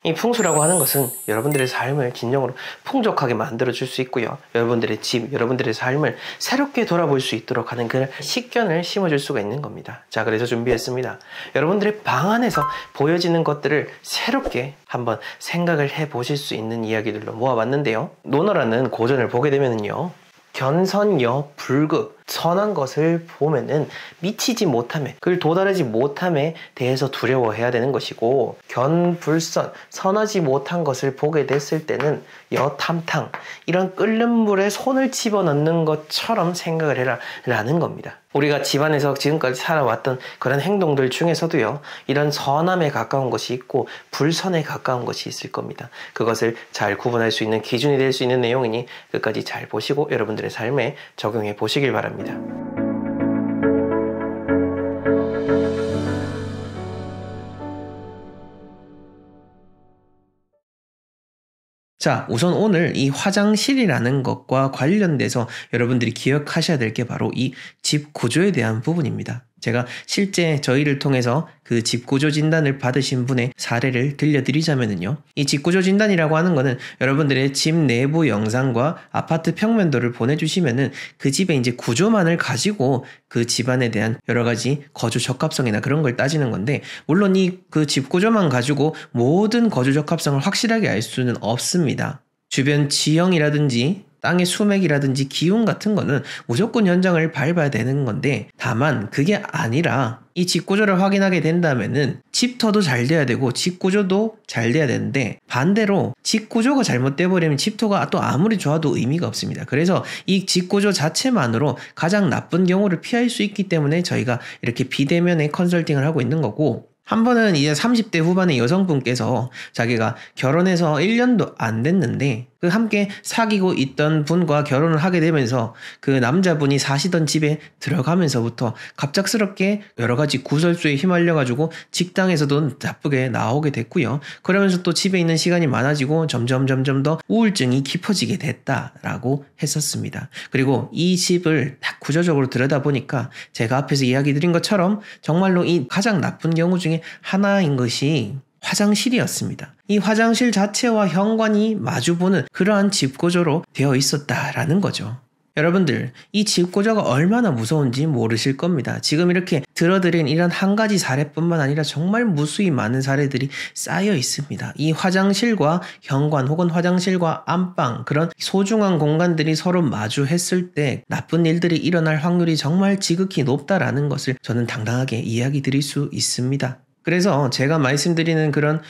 이 풍수라고 하는 것은 여러분들의 삶을 진정으로 풍족하게 만들어줄 수 있고요. 여러분들의 집, 여러분들의 삶을 새롭게 돌아볼 수 있도록 하는 그 식견을 심어줄 수가 있는 겁니다. 자, 그래서 준비했습니다. 여러분들의 방 안에서 보여지는 것들을 새롭게 한번 생각을 해보실 수 있는 이야기들로 모아봤는데요. 논어라는 고전을 보게 되면은요. 견선여 불극, 선한 것을 보면은 미치지 못함에, 그걸 도달하지 못함에 대해서 두려워해야 되는 것이고, 견불선, 선하지 못한 것을 보게 됐을 때는 여탐탕, 이런 끓는 물에 손을 집어넣는 것처럼 생각을 해라 라는 겁니다. 우리가 집안에서 지금까지 살아왔던 그런 행동들 중에서도요, 이런 선함에 가까운 것이 있고 불선에 가까운 것이 있을 겁니다. 그것을 잘 구분할 수 있는 기준이 될 수 있는 내용이니 끝까지 잘 보시고 여러분들의 삶에 적용해 보시길 바랍니다. 자, 우선 오늘 이 화장실이라는 것과 관련돼서 여러분들이 기억하셔야 될 게 바로 이 집 구조에 대한 부분입니다. 제가 실제 저희를 통해서 그 집구조 진단을 받으신 분의 사례를 들려드리자면요. 이 집구조 진단이라고 하는 거는 여러분들의 집 내부 영상과 아파트 평면도를 보내주시면은 그 집의 이제 구조만을 가지고 그 집안에 대한 여러 가지 거주 적합성이나 그런 걸 따지는 건데, 물론 이 그 집구조만 가지고 모든 거주 적합성을 확실하게 알 수는 없습니다. 주변 지형이라든지 땅의 수맥이라든지 기운 같은 거는 무조건 현장을 밟아야 되는 건데, 다만 그게 아니라 이 집구조를 확인하게 된다면은 집터도 잘 돼야 되고 집구조도 잘 돼야 되는데, 반대로 집구조가 잘못돼 버리면 집터가 또 아무리 좋아도 의미가 없습니다. 그래서 이 집구조 자체만으로 가장 나쁜 경우를 피할 수 있기 때문에 저희가 이렇게 비대면의 컨설팅을 하고 있는 거고, 한 번은 이제 30대 후반의 여성분께서 자기가 결혼해서 1년도 안 됐는데 그 함께 사귀고 있던 분과 결혼을 하게 되면서 그 남자분이 사시던 집에 들어가면서부터 갑작스럽게 여러 가지 구설수에 휘말려가지고 직장에서도 나쁘게 나오게 됐고요. 그러면서 또 집에 있는 시간이 많아지고 점점 더 우울증이 깊어지게 됐다라고 했었습니다. 그리고 이 집을 딱 구조적으로 들여다보니까 제가 앞에서 이야기 드린 것처럼 정말로 이 가장 나쁜 경우 중에 하나인 것이 화장실이었습니다. 이 화장실 자체와 현관이 마주보는 그러한 집구조로 되어 있었다라는 거죠. 여러분들, 이 집구조가 얼마나 무서운지 모르실 겁니다. 지금 이렇게 들어드린 이런 한 가지 사례뿐만 아니라 정말 무수히 많은 사례들이 쌓여 있습니다. 이 화장실과 현관 혹은 화장실과 안방, 그런 소중한 공간들이 서로 마주했을 때 나쁜 일들이 일어날 확률이 정말 지극히 높다라는 것을 저는 당당하게 이야기 드릴 수 있습니다. 그래서 제가 말씀드리는 그런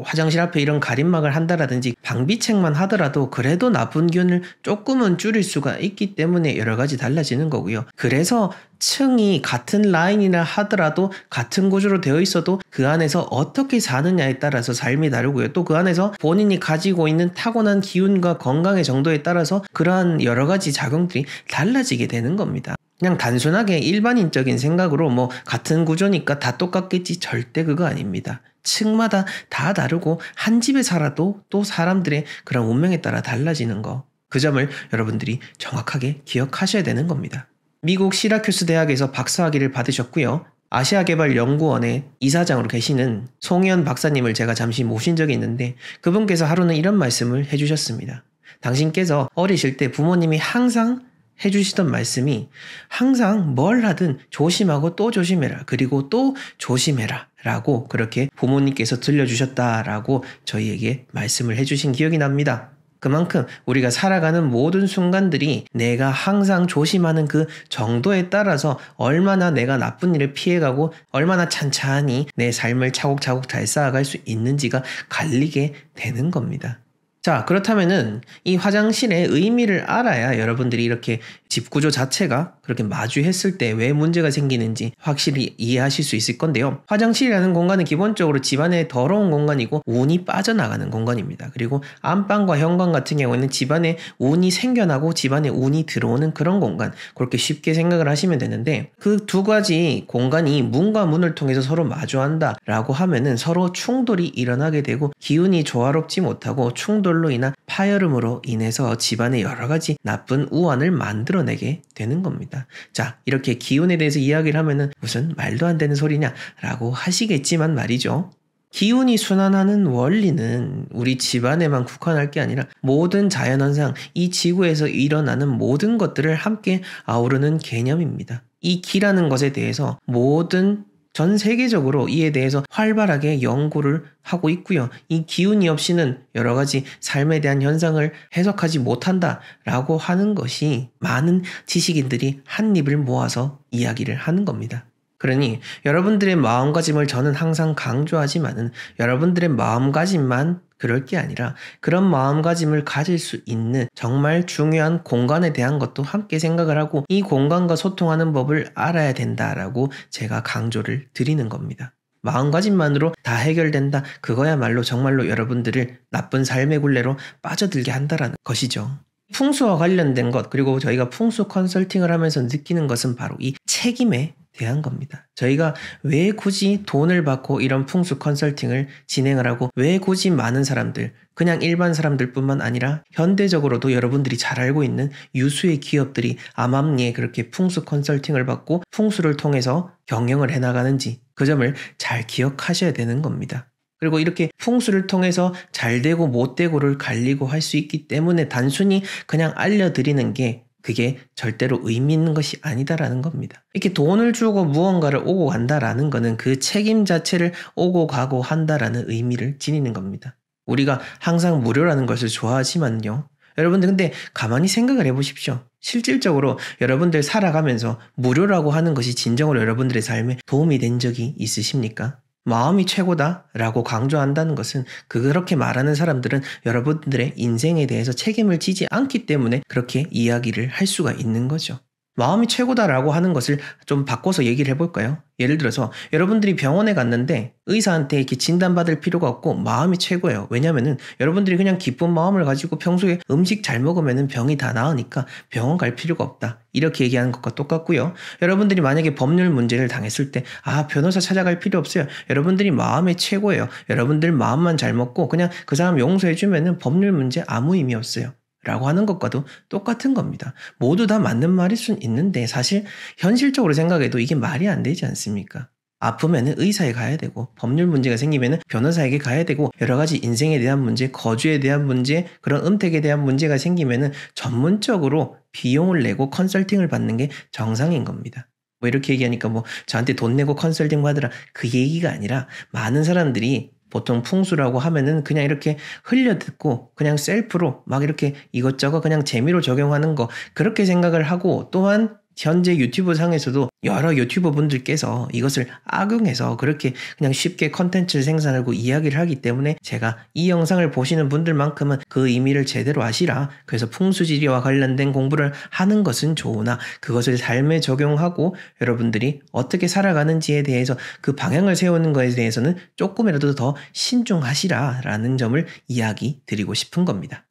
화장실 앞에 이런 가림막을 한다라든지 방비책만 하더라도 그래도 나쁜 기운을 조금은 줄일 수가 있기 때문에 여러 가지 달라지는 거고요. 그래서 층이 같은 라인이라 하더라도 같은 구조로 되어 있어도 그 안에서 어떻게 사느냐에 따라서 삶이 다르고요. 또 그 안에서 본인이 가지고 있는 타고난 기운과 건강의 정도에 따라서 그러한 여러 가지 작용들이 달라지게 되는 겁니다. 그냥 단순하게 일반인적인 생각으로 같은 구조니까 다 똑같겠지, 절대 그거 아닙니다. 층마다 다 다르고 한 집에 살아도 또 사람들의 그런 운명에 따라 달라지는 거, 그 점을 여러분들이 정확하게 기억하셔야 되는 겁니다. 미국 시라큐스 대학에서 박사학위를 받으셨고요. 아시아개발연구원의 이사장으로 계시는 송희연 박사님을 제가 잠시 모신 적이 있는데 그분께서 하루는 이런 말씀을 해주셨습니다. 당신께서 어리실 때 부모님이 항상 해주시던 말씀이 항상 뭘 하든 조심하고 또 조심해라, 그리고 또 조심해라 라고 그렇게 부모님께서 들려주셨다라고 저희에게 말씀을 해주신 기억이 납니다. 그만큼 우리가 살아가는 모든 순간들이 내가 항상 조심하는 그 정도에 따라서 얼마나 내가 나쁜 일을 피해가고 얼마나 찬찬히 내 삶을 차곡차곡 잘 쌓아갈 수 있는지가 갈리게 되는 겁니다. 자, 그렇다면은 이 화장실의 의미를 알아야 여러분들이 이렇게 집구조 자체가 그렇게 마주했을 때 왜 문제가 생기는지 확실히 이해하실 수 있을 건데요. 화장실이라는 공간은 기본적으로 집안의 더러운 공간이고 운이 빠져나가는 공간입니다. 그리고 안방과 현관 같은 경우에는 집안에 운이 생겨나고 집안에 운이 들어오는 그런 공간, 그렇게 쉽게 생각을 하시면 되는데, 그 두 가지 공간이 문과 문을 통해서 서로 마주한다 라고 하면은 서로 충돌이 일어나게 되고 기운이 조화롭지 못하고 충돌로 인한 파열음으로 인해서 집안에 여러 가지 나쁜 우환을 만들어내게 되는 겁니다. 자, 이렇게 기운에 대해서 이야기를 하면은 무슨 말도 안 되는 소리냐 라고 하시겠지만 말이죠. 기운이 순환하는 원리는 우리 집안에만 국한할 게 아니라 모든 자연현상, 이 지구에서 일어나는 모든 것들을 함께 아우르는 개념입니다. 이 기라는 것에 대해서 모든 전 세계적으로 이에 대해서 활발하게 연구를 하고 있고요. 이 기운이 없이는 여러 가지 삶에 대한 현상을 해석하지 못한다라고 하는 것이 많은 지식인들이 한 입을 모아서 이야기를 하는 겁니다. 그러니 여러분들의 마음가짐을 저는 항상 강조하지만은 여러분들의 마음가짐만 그럴 게 아니라 그런 마음가짐을 가질 수 있는 정말 중요한 공간에 대한 것도 함께 생각을 하고 이 공간과 소통하는 법을 알아야 된다라고 제가 강조를 드리는 겁니다. 마음가짐만으로 다 해결된다. 그거야말로 정말로 여러분들을 나쁜 삶의 굴레로 빠져들게 한다라는 것이죠. 풍수와 관련된 것, 그리고 저희가 풍수 컨설팅을 하면서 느끼는 것은 바로 이 책임에 대한 겁니다. 저희가 왜 굳이 돈을 받고 이런 풍수 컨설팅을 진행을 하고 왜 굳이 많은 사람들, 그냥 일반 사람들뿐만 아니라 현대적으로도 여러분들이 잘 알고 있는 유수의 기업들이 암암리에 그렇게 풍수 컨설팅을 받고 풍수를 통해서 경영을 해나가는지 그 점을 잘 기억하셔야 되는 겁니다. 그리고 이렇게 풍수를 통해서 잘 되고 못 되고를 갈리고 할 수 있기 때문에 단순히 그냥 알려드리는 게 그게 절대로 의미 있는 것이 아니다라는 겁니다. 이렇게 돈을 주고 무언가를 오고 간다라는 거는 그 책임 자체를 오고 가고 한다라는 의미를 지니는 겁니다. 우리가 항상 무료라는 것을 좋아하지만요. 여러분들 근데 가만히 생각을 해보십시오. 실질적으로 여러분들 살아가면서 무료라고 하는 것이 진정으로 여러분들의 삶에 도움이 된 적이 있으십니까? 마음이 최고다라고 강조한다는 것은 그렇게 말하는 사람들은 여러분들의 인생에 대해서 책임을 지지 않기 때문에 그렇게 이야기를 할 수가 있는 거죠. 마음이 최고다라고 하는 것을 좀 바꿔서 얘기를 해볼까요? 예를 들어서 여러분들이 병원에 갔는데 의사한테 이렇게 진단받을 필요가 없고 마음이 최고예요. 왜냐면은 여러분들이 그냥 기쁜 마음을 가지고 평소에 음식 잘 먹으면은 병이 다 나으니까 병원 갈 필요가 없다. 이렇게 얘기하는 것과 똑같고요. 여러분들이 만약에 법률 문제를 당했을 때 변호사 찾아갈 필요 없어요. 여러분들이 마음이 최고예요. 여러분들 마음만 잘 먹고 그냥 그 사람 용서해주면은 법률 문제 아무 의미 없어요. 라고 하는 것과도 똑같은 겁니다. 모두 다 맞는 말일 순 있는데 사실 현실적으로 생각해도 이게 말이 안 되지 않습니까? 아프면은 의사에 가야 되고 법률 문제가 생기면은 변호사에게 가야 되고 여러 가지 인생에 대한 문제, 거주에 대한 문제, 그런 은택에 대한 문제가 생기면은 전문적으로 비용을 내고 컨설팅을 받는 게 정상인 겁니다. 뭐 이렇게 얘기하니까 뭐 저한테 돈 내고 컨설팅 받으라 그 얘기가 아니라 많은 사람들이 보통 풍수라고 하면은 그냥 이렇게 흘려듣고 그냥 셀프로 막 이렇게 이것저것 그냥 재미로 적용하는 거 그렇게 생각을 하고 또한 현재 유튜브 상에서도 여러 유튜버 분들께서 이것을 악용해서 그렇게 그냥 쉽게 컨텐츠를 생산하고 이야기를 하기 때문에 제가 이 영상을 보시는 분들만큼은 그 의미를 제대로 아시라 그래서 풍수지리와 관련된 공부를 하는 것은 좋으나 그것을 삶에 적용하고 여러분들이 어떻게 살아가는지에 대해서 그 방향을 세우는 것에 대해서는 조금이라도 더 신중하시라 라는 점을 이야기 드리고 싶은 겁니다.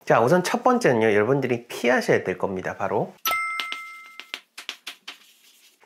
자, 우선 첫 번째는요, 여러분들이 피하셔야 될 겁니다. 바로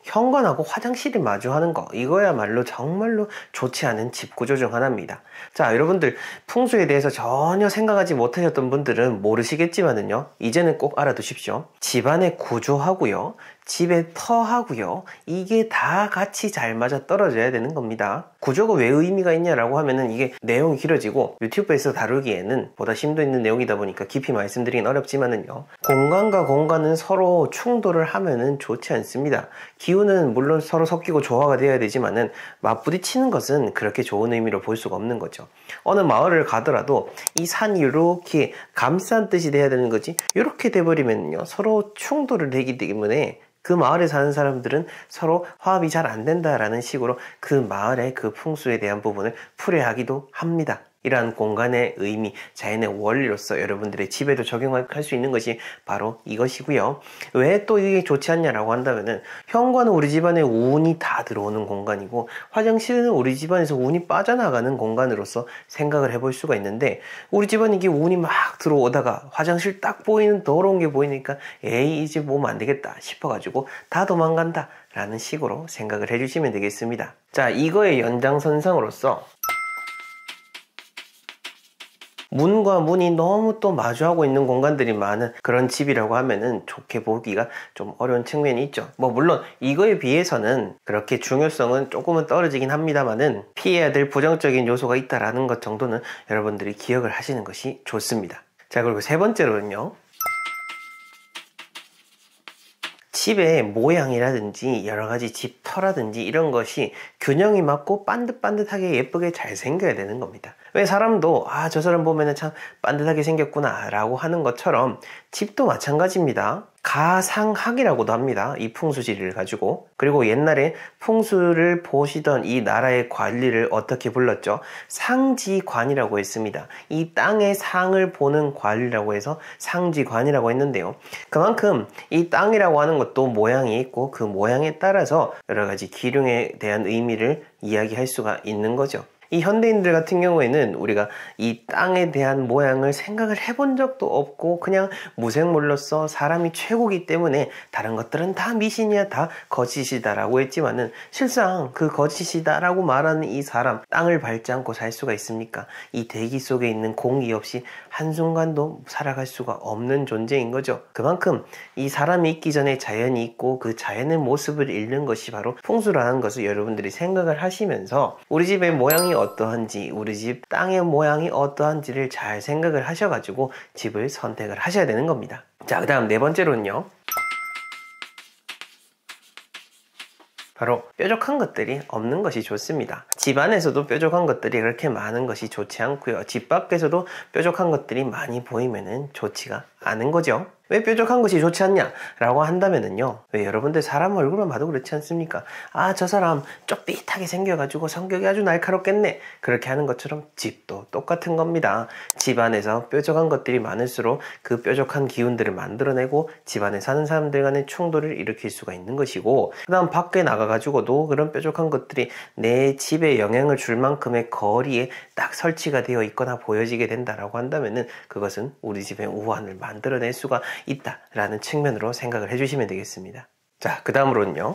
현관하고 화장실이 마주하는 거, 이거야말로 정말로 좋지 않은 집 구조 중 하나입니다. 자, 여러분들 풍수에 대해서 전혀 생각하지 못하셨던 분들은 모르시겠지만은요, 이제는 꼭 알아두십시오. 집안의 구조하고요, 집의 터하고요, 이게 다 같이 잘 맞아 떨어져야 되는 겁니다. 구조가 왜 의미가 있냐라고 하면은 이게 내용이 길어지고 유튜브에서 다루기에는 보다 심도 있는 내용이다 보니까 깊이 말씀드리긴 어렵지만은요, 공간과 공간은 서로 충돌을 하면은 좋지 않습니다. 기운은 물론 서로 섞이고 조화가 되어야 되지만은 맞부딪히는 것은 그렇게 좋은 의미로 볼 수가 없는 거죠. 어느 마을을 가더라도 이 산이 이렇게 감싼 뜻이 돼야 되는 거지 이렇게 돼버리면요 서로 충돌을 하기 때문에 그 마을에 사는 사람들은 서로 화합이 잘 안 된다라는 식으로 그 마을의 그 풍수에 대한 부분을 풀이하기도 합니다. 이러한 공간의 의미, 자연의 원리로서 여러분들의 집에도 적용할 수 있는 것이 바로 이것이고요. 왜 또 이게 좋지 않냐라고 한다면은 현관은 우리 집안에 운이 다 들어오는 공간이고 화장실은 우리 집안에서 운이 빠져나가는 공간으로서 생각을 해볼 수가 있는데 우리 집안에 이게 운이 막 들어오다가 화장실 딱 보이는 더러운 게 보이니까 에이 이제 몸 안 되겠다 싶어가지고 다 도망간다 라는 식으로 생각을 해주시면 되겠습니다. 자, 이거의 연장선상으로서 문과 문이 너무 또 마주하고 있는 공간들이 많은 그런 집이라고 하면은 좋게 보기가 좀 어려운 측면이 있죠. 뭐 물론 이거에 비해서는 그렇게 중요성은 조금은 떨어지긴 합니다만은 피해야 될 부정적인 요소가 있다라는 것 정도는 여러분들이 기억을 하시는 것이 좋습니다. 자, 그리고 세 번째로는요, 집의 모양이라든지 여러가지 집터라든지 이런 것이 균형이 맞고 반듯반듯하게 예쁘게 잘 생겨야 되는 겁니다. 왜 사람도 저 사람 보면은 참 반듯하게 생겼구나 라고 하는 것처럼 집도 마찬가지입니다. 가상학이라고도 합니다. 이 풍수지리를 가지고. 그리고 옛날에 풍수를 보시던 이 나라의 관리를 어떻게 불렀죠? 상지관이라고 했습니다. 이 땅의 상을 보는 관리라고 해서 상지관이라고 했는데요. 그만큼 이 땅이라고 하는 것도 모양이 있고 그 모양에 따라서 여러 가지 기륭에 대한 의미를 이야기할 수가 있는 거죠. 이 현대인들 같은 경우에는 우리가 이 땅에 대한 모양을 생각을 해본 적도 없고 그냥 무생물로서 사람이 최고기 때문에 다른 것들은 다 미신이야, 다 거짓이다 라고 했지만은 실상 그 거짓이다 라고 말하는 이 사람, 땅을 밟지 않고 살 수가 있습니까? 이 대기 속에 있는 공기 없이 한순간도 살아갈 수가 없는 존재인 거죠. 그만큼 이 사람이 있기 전에 자연이 있고 그 자연의 모습을 읽는 것이 바로 풍수라는 것을 여러분들이 생각을 하시면서 우리 집의 모양이 어떠한지, 우리 집 땅의 모양이 어떠한지를 잘 생각을 하셔가지고 집을 선택을 하셔야 되는 겁니다. 자, 그 다음 네 번째로는요, 바로 뾰족한 것들이 없는 것이 좋습니다. 집 안에서도 뾰족한 것들이 그렇게 많은 것이 좋지 않고요. 집 밖에서도 뾰족한 것들이 많이 보이면 좋지가 않은 거죠. 왜 뾰족한 것이 좋지 않냐 라고 한다면은요, 왜 여러분들 사람 얼굴만 봐도 그렇지 않습니까? 저 사람 쪽비슷하게 생겨가지고 성격이 아주 날카롭겠네, 그렇게 하는 것처럼 집도 똑같은 겁니다. 집 안에서 뾰족한 것들이 많을수록 그 뾰족한 기운들을 만들어내고 집 안에 사는 사람들 간의 충돌을 일으킬 수가 있는 것이고, 그 다음 밖에 나가가지고도 그런 뾰족한 것들이 내 집에 영향을 줄 만큼의 거리에 딱 설치가 되어 있거나 보여지게 된다라고 한다면은 그것은 우리 집의 우환을 만들어낼 수가 있다라는 측면으로 생각을 해주시면 되겠습니다. 자, 그 다음으로는요,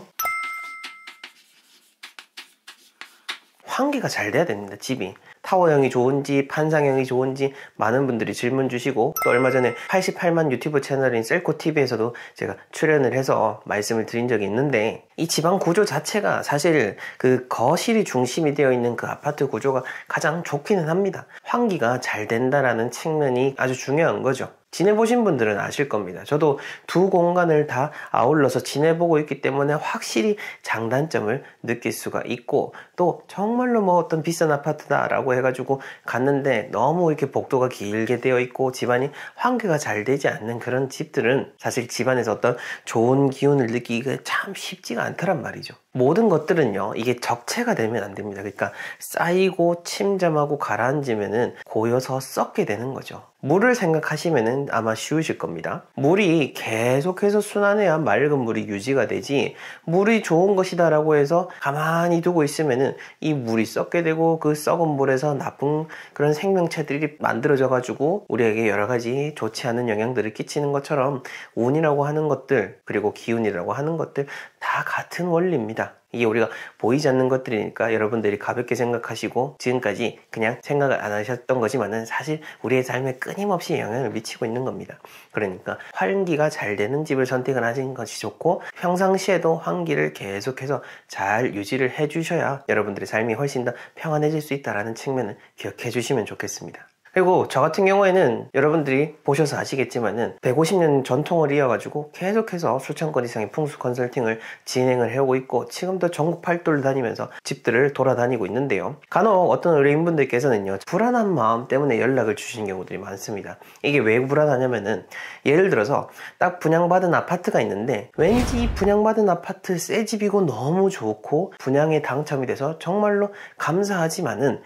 환기가 잘 돼야 됩니다. 집이 타워형이 좋은지 판상형이 좋은지 많은 분들이 질문 주시고, 또 얼마 전에 88만 유튜브 채널인 셀코TV에서도 제가 출연을 해서 말씀을 드린 적이 있는데, 이 지방 구조 자체가 사실 그 거실이 중심이 되어 있는 그 아파트 구조가 가장 좋기는 합니다. 환기가 잘 된다라는 측면이 아주 중요한 거죠. 지내보신 분들은 아실 겁니다. 저도 두 공간을 다 아울러서 지내보고 있기 때문에 확실히 장단점을 느낄 수가 있고, 또 정말로 뭐 어떤 비싼 아파트다 라고 해가지고 갔는데 너무 이렇게 복도가 길게 되어 있고 집안이 환기가 잘 되지 않는 그런 집들은 사실 집안에서 어떤 좋은 기운을 느끼기가 참 쉽지가 않더란 말이죠. 모든 것들은요, 이게 적체가 되면 안 됩니다. 그러니까 쌓이고 침잠하고 가라앉으면은 고여서 썩게 되는 거죠. 물을 생각하시면은 아마 쉬우실 겁니다. 물이 계속해서 순환해야 맑은 물이 유지가 되지, 물이 좋은 것이다 라고 해서 가만히 두고 있으면은 이 물이 썩게 되고 그 썩은 물에서 나쁜 그런 생명체들이 만들어져 가지고 우리에게 여러 가지 좋지 않은 영향들을 끼치는 것처럼, 운이라고 하는 것들 그리고 기운이라고 하는 것들 다 같은 원리입니다. 이게 우리가 보이지 않는 것들이니까 여러분들이 가볍게 생각하시고 지금까지 그냥 생각을 안 하셨던 거지만은 사실 우리의 삶에 끊임없이 영향을 미치고 있는 겁니다. 그러니까 환기가 잘 되는 집을 선택을 하시는 것이 좋고, 평상시에도 환기를 계속해서 잘 유지를 해주셔야 여러분들의 삶이 훨씬 더 평안해질 수 있다는 측면을 기억해 주시면 좋겠습니다. 그리고 저 같은 경우에는 여러분들이 보셔서 아시겠지만은 150년 전통을 이어가지고 계속해서 수천 건 이상의 풍수 컨설팅을 진행을 해오고 있고, 지금도 전국 팔도를 다니면서 집들을 돌아다니고 있는데요, 간혹 어떤 의뢰인분들께서는요, 불안한 마음 때문에 연락을 주시는 경우들이 많습니다. 이게 왜 불안하냐면은, 예를 들어서 딱 분양받은 아파트가 있는데 왠지 이 분양받은 아파트 새 집이고 너무 좋고 분양에 당첨이 돼서 정말로 감사하지만은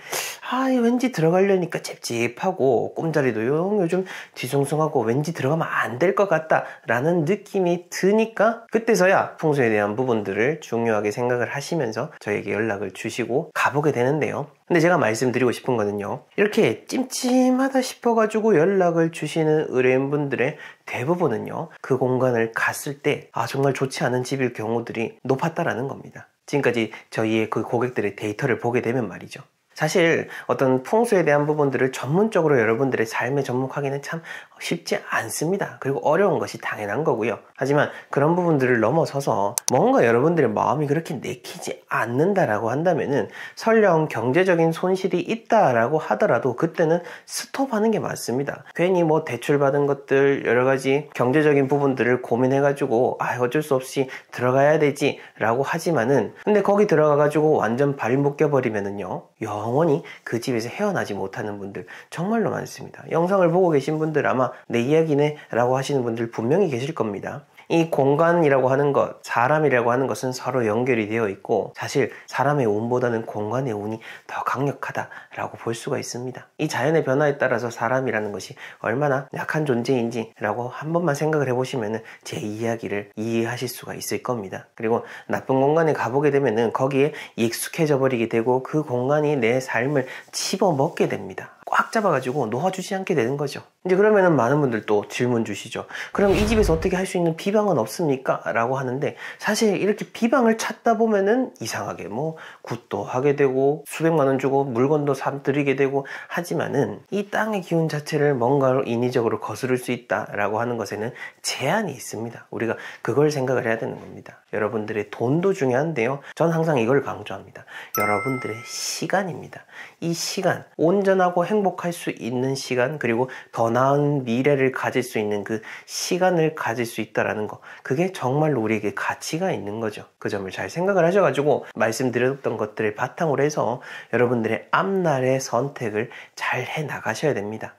왠지 들어가려니까 찝찝하고 꿈자리도 요즘 뒤숭숭하고 왠지 들어가면 안 될 것 같다 라는 느낌이 드니까, 그때서야 풍수에 대한 부분들을 중요하게 생각을 하시면서 저에게 연락을 주시고 가보게 되는데요, 근데 제가 말씀드리고 싶은 거는요, 이렇게 찜찜하다 싶어가지고 연락을 주시는 의뢰인분들의 대부분은요, 그 공간을 갔을 때 정말 좋지 않은 집일 경우들이 높았다라는 겁니다. 지금까지 저희의 그 고객들의 데이터를 보게 되면 말이죠. 사실 어떤 풍수에 대한 부분들을 전문적으로 여러분들의 삶에 접목하기는 참 쉽지 않습니다. 그리고 어려운 것이 당연한 거고요. 하지만 그런 부분들을 넘어서서 뭔가 여러분들의 마음이 그렇게 내키지 않는다라고 한다면은 설령 경제적인 손실이 있다라고 하더라도 그때는 스톱하는 게 맞습니다. 괜히 뭐 대출 받은 것들 여러 가지 경제적인 부분들을 고민해가지고 어쩔 수 없이 들어가야 되지 라고 하지만은 근데 거기 들어가가지고 완전 발 묶여버리면은요 영원히 그 집에서 헤어나지 못하는 분들 정말로 많습니다. 영상을 보고 계신 분들 아마 내 이야기네 라고 하시는 분들 분명히 계실 겁니다. 이 공간이라고 하는 것, 사람이라고 하는 것은 서로 연결이 되어 있고 사실 사람의 운보다는 공간의 운이 더 강력하다라고 볼 수가 있습니다. 이 자연의 변화에 따라서 사람이라는 것이 얼마나 약한 존재인지라고 한 번만 생각을 해보시면 제 이야기를 이해하실 수가 있을 겁니다. 그리고 나쁜 공간에 가보게 되면 거기에 익숙해져 버리게 되고 그 공간이 내 삶을 집어먹게 됩니다. 꽉 잡아가지고 놓아주지 않게 되는 거죠. 이제 그러면은 많은 분들 또 질문 주시죠. 그럼 이 집에서 어떻게 할 수 있는 비방은 없습니까? 라고 하는데 사실 이렇게 비방을 찾다 보면은 이상하게 뭐 굿도 하게 되고 수백만 원 주고 물건도 사드리게 되고 하지만은 이 땅의 기운 자체를 뭔가로 인위적으로 거스를 수 있다라고 하는 것에는 제한이 있습니다. 우리가 그걸 생각을 해야 되는 겁니다. 여러분들의 돈도 중요한데요. 전 항상 이걸 강조합니다. 여러분들의 시간입니다. 이 시간, 온전하고 행복할 수 있는 시간, 그리고 더 나은 미래를 가질 수 있는 그 시간을 가질 수 있다라는 거, 그게 정말로 우리에게 가치가 있는 거죠. 그 점을 잘 생각을 하셔가지고 말씀드렸던 것들을 바탕으로 해서 여러분들의 앞날의 선택을 잘 해 나가셔야 됩니다.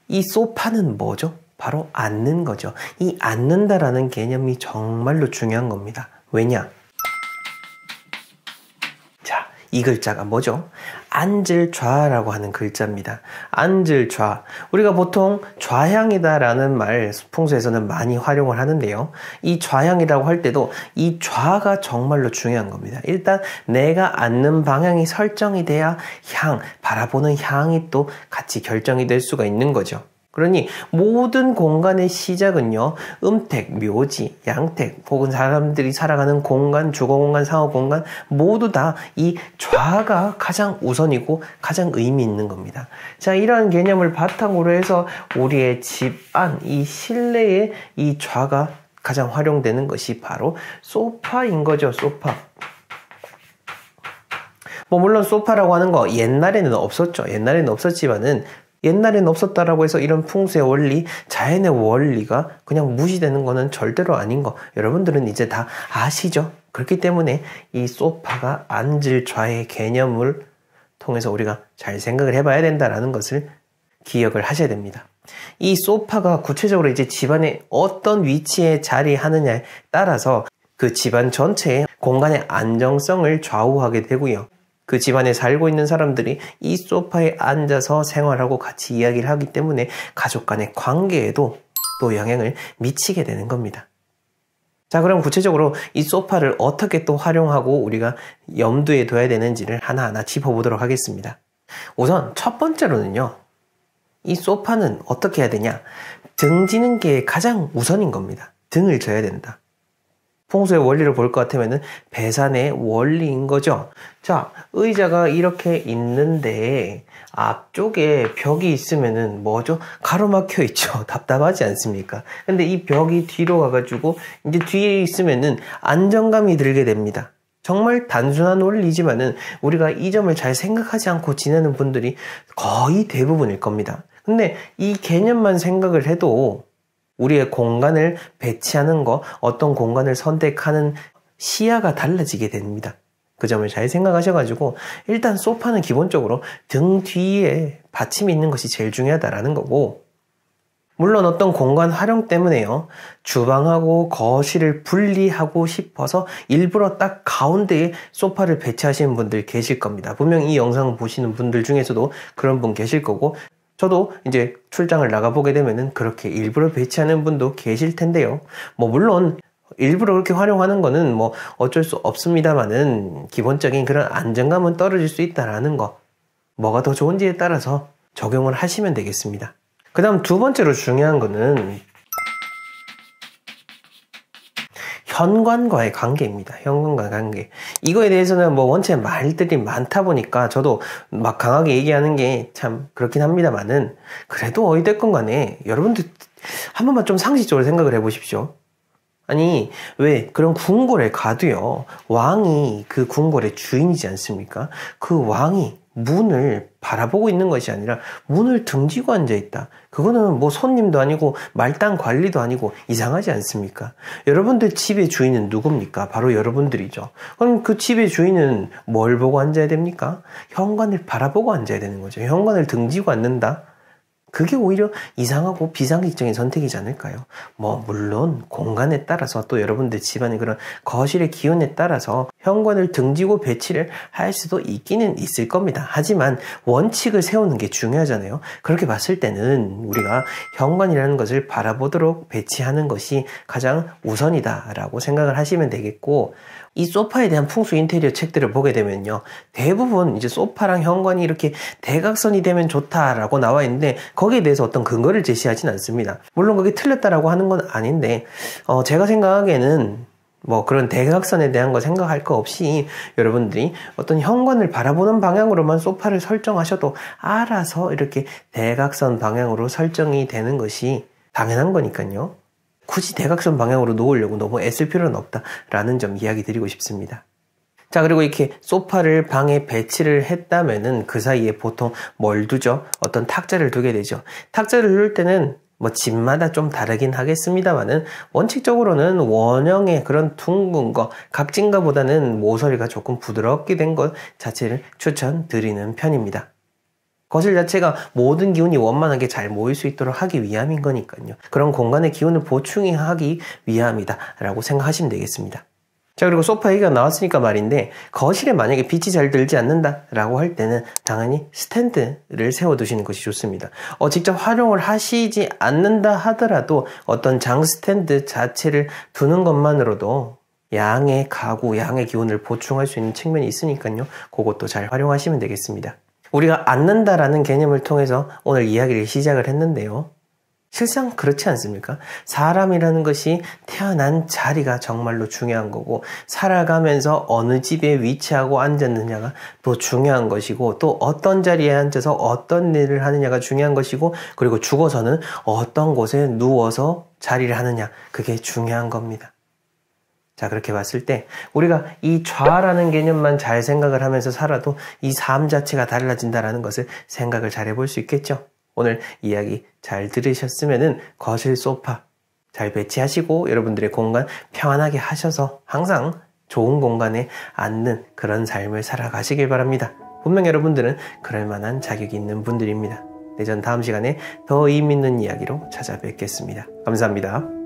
이 소파는 뭐죠? 바로 앉는 거죠. 이 앉는다라는 개념이 정말로 중요한 겁니다. 왜냐? 자, 이 글자가 뭐죠? 앉을 좌라고 하는 글자입니다. 앉을 좌. 우리가 보통 좌향이다라는 말 풍수에서는 많이 활용을 하는데요. 이 좌향이라고 할 때도 이 좌가 정말로 중요한 겁니다. 일단 내가 앉는 방향이 설정이 돼야 바라보는 향이 또 같이 결정이 될 수가 있는 거죠. 그러니 모든 공간의 시작은요, 음택, 묘지, 양택, 혹은 사람들이 살아가는 공간, 주거공간, 상업공간 모두 다 이 좌가 가장 우선이고 가장 의미 있는 겁니다. 자, 이러한 개념을 바탕으로 해서 우리의 집 안, 이 실내에 이 좌가 가장 활용되는 것이 바로 소파인 거죠. 소파. 물론 소파라고 하는 거 옛날에는 없었죠. 옛날에는 없었다라고 해서 이런 풍수의 원리, 자연의 원리가 그냥 무시되는 거는 절대로 아닌 거 여러분들은 이제 다 아시죠? 그렇기 때문에 이 소파가 앉을 좌의 개념을 통해서 우리가 잘 생각을 해봐야 된다라는 것을 기억을 하셔야 됩니다. 이 소파가 구체적으로 이제 집안의 어떤 위치에 자리하느냐에 따라서 그 집안 전체의 공간의 안정성을 좌우하게 되고요. 그 집안에 살고 있는 사람들이 이 소파에 앉아서 생활하고 같이 이야기를 하기 때문에 가족 간의 관계에도 또 영향을 미치게 되는 겁니다. 자, 그럼 구체적으로 이 소파를 어떻게 또 활용하고 우리가 염두에 둬야 되는지를 하나하나 짚어보도록 하겠습니다. 우선 첫 번째로는요, 이 소파는 어떻게 해야 되냐? 등 지는 게 가장 우선인 겁니다. 등을 져야 된다. 풍수의 원리를 볼 것 같으면 배산의 원리인 거죠. 자, 의자가 이렇게 있는데 앞쪽에 벽이 있으면은 뭐죠? 가로막혀 있죠. 답답하지 않습니까? 근데 이 벽이 뒤로 가가지고 이제 뒤에 있으면은 안정감이 들게 됩니다. 정말 단순한 원리지만은 우리가 이 점을 잘 생각하지 않고 지내는 분들이 거의 대부분일 겁니다. 근데 이 개념만 생각을 해도 우리의 공간을 배치하는 거, 어떤 공간을 선택하는 시야가 달라지게 됩니다. 그 점을 잘 생각하셔가지고 일단 소파는 기본적으로 등 뒤에 받침이 있는 것이 제일 중요하다라는 거고, 물론 어떤 공간 활용 때문에요, 주방하고 거실을 분리하고 싶어서 일부러 딱 가운데에 소파를 배치하시는 분들 계실 겁니다. 분명 이 영상 보시는 분들 중에서도 그런 분 계실 거고, 저도 이제 출장을 나가보게 되면은 그렇게 일부러 배치하는 분도 계실 텐데요. 물론 일부러 그렇게 활용하는 거는 어쩔 수 없습니다만은 기본적인 그런 안정감은 떨어질 수 있다라는 거, 뭐가 더 좋은지에 따라서 적용을 하시면 되겠습니다. 그 다음 두 번째로 중요한 거는 현관과의 관계입니다. 현관과의 관계. 이거에 대해서는 뭐 원체 말들이 많다 보니까 저도 막 강하게 얘기하는 게 참 그렇긴 합니다만은, 그래도 어찌됐건 간에 여러분들 한 번만 좀 상식적으로 생각을 해보십시오. 아니, 왜 그런 궁궐에 가도요, 왕이 그 궁궐의 주인이지 않습니까? 그 왕이 문을 바라보고 있는 것이 아니라 문을 등지고 앉아있다. 그거는 뭐 손님도 아니고 말단 관리도 아니고 이상하지 않습니까? 여러분들 집의 주인은 누굽니까? 바로 여러분들이죠. 그럼 그 집의 주인은 뭘 보고 앉아야 됩니까? 현관을 바라보고 앉아야 되는 거죠. 현관을 등지고 앉는다? 그게 오히려 이상하고 비상식적인 선택이지 않을까요? 뭐 물론 공간에 따라서, 또 여러분들 집안의 그런 거실의 기운에 따라서 현관을 등지고 배치를 할 수도 있기는 있을 겁니다. 하지만 원칙을 세우는 게 중요하잖아요. 그렇게 봤을 때는 우리가 현관이라는 것을 바라보도록 배치하는 것이 가장 우선이다라고 생각을 하시면 되겠고, 이 소파에 대한 풍수 인테리어 책들을 보게 되면요, 대부분 이제 소파랑 현관이 이렇게 대각선이 되면 좋다라고 나와 있는데, 거기에 대해서 어떤 근거를 제시하진 않습니다. 물론 그게 틀렸다라고 하는 건 아닌데, 제가 생각하기에는 뭐 그런 대각선에 대한 거 생각할 거 없이 여러분들이 어떤 현관을 바라보는 방향으로만 소파를 설정하셔도 알아서 이렇게 대각선 방향으로 설정이 되는 것이 당연한 거니까요. 굳이 대각선 방향으로 놓으려고 너무 애쓸 필요는 없다라는 점 이야기 드리고 싶습니다. 자, 그리고 이렇게 소파를 방에 배치를 했다면은 그 사이에 보통 뭘 두죠? 어떤 탁자를 두게 되죠. 탁자를 둘 때는 뭐 집마다 좀 다르긴 하겠습니다만은, 원칙적으로는 원형의 그런 둥근 거, 각진 거보다는 모서리가 조금 부드럽게 된 것 자체를 추천드리는 편입니다. 거실 자체가 모든 기운이 원만하게 잘 모일 수 있도록 하기 위함인 거니까요. 그런 공간의 기운을 보충하기 위함이다 라고 생각하시면 되겠습니다. 자, 그리고 소파 얘기가 나왔으니까 말인데, 거실에 만약에 빛이 잘 들지 않는다 라고 할 때는 당연히 스탠드를 세워두시는 것이 좋습니다. 직접 활용을 하시지 않는다 하더라도 어떤 장 스탠드 자체를 두는 것만으로도 양의 가구, 양의 기운을 보충할 수 있는 측면이 있으니까요. 그것도 잘 활용하시면 되겠습니다. 우리가 앉는다라는 개념을 통해서 오늘 이야기를 시작을 했는데요. 실상 그렇지 않습니까? 사람이라는 것이 태어난 자리가 정말로 중요한 거고, 살아가면서 어느 집에 위치하고 앉았느냐가 또 중요한 것이고, 또 어떤 자리에 앉아서 어떤 일을 하느냐가 중요한 것이고, 그리고 죽어서는 어떤 곳에 누워서 자리를 하느냐, 그게 중요한 겁니다. 자, 그렇게 봤을 때 우리가 이 좌라는 개념만 잘 생각을 하면서 살아도 이 삶 자체가 달라진다는 것을 생각을 잘 해볼 수 있겠죠. 오늘 이야기 잘 들으셨으면은 거실 소파 잘 배치하시고 여러분들의 공간 평안하게 하셔서 항상 좋은 공간에 앉는 그런 삶을 살아가시길 바랍니다. 분명 여러분들은 그럴 만한 자격이 있는 분들입니다. 네, 전 다음 시간에 더 의미 있는 이야기로 찾아뵙겠습니다. 감사합니다.